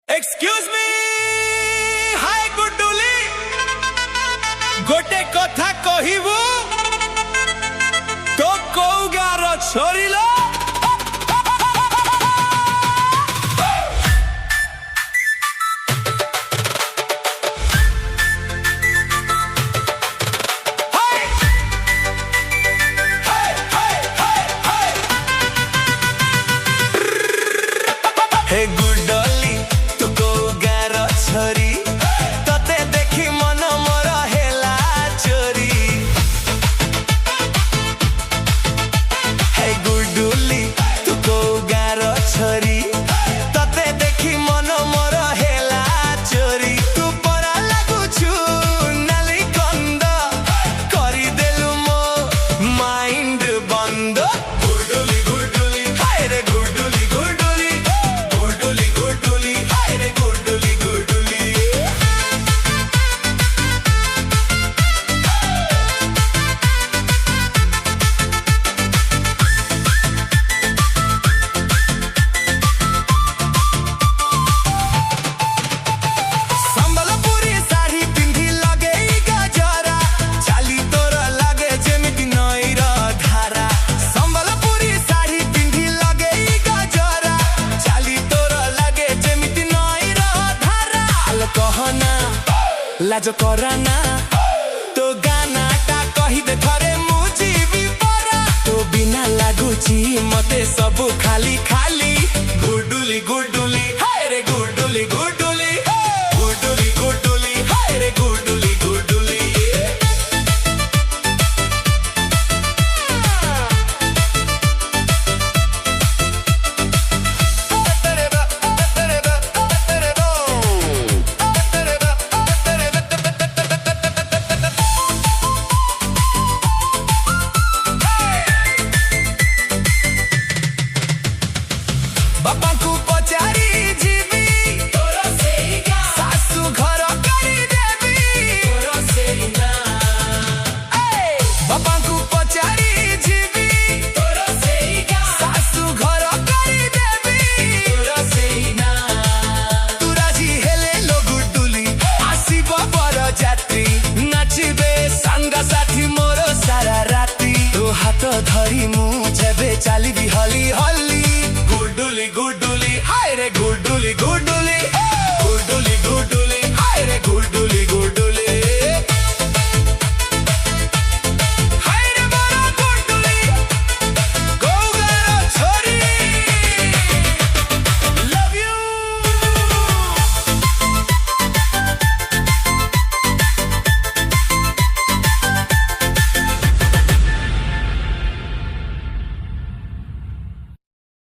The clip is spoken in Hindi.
एक्सक्यूज मी हाय गुड्डुली गोटे कथा कहिबू तो कोउ गार छोरिलो हे गुड्डुली तू कोउ गार छोरी तते देखी मन मोर हेला चोरी हे गुड्डुली तू कोउ गार छोरी तते देखी मन मोर हेला चोरी तू परा लागुछु नाली कंद करी देलु मो माइंड बंद गुड्डुली गुड्डुली हाय रे गुड्डुली गुड्डुली गुड्डुली गुड्डुली हाय रे गुड्डुली गुड्डुली संबलपुरी साड़ी पिंधी लगे गजरा चाली तोर लगे जेमिति नईर धारा संबलपुरी साड़ी पिंधी लगे गजरा चाली तोर लगे जेमिति नईर धारा आल कहना लाज कराना तो गाना टा कहि दे थरे मुजीबी परा तो बिना लागुची मते सब खाली खाली गुड्डुली गुड्डुली हाय रे गुड्डुली गुड्डुली गुड्डुली गुड्डुली हाय रे गुड्डुली गुड्डुली बापा को पचारी जीवी तोरो सेगा सासु घर करी देवी तोरो सेना बापा को पचारी जीवी तोरो सेगा सासु घर करी देवी तोरो सेना तू राजी हेले लो गुड्डुली आसीब बर जात्री नाचिबे संग साथी मोर सारा राती तो हाथ धरी मु जेबे चालिबी हली हली गुड्डुली गुड्डुली हाय रे गुड्डुली गुड्डुली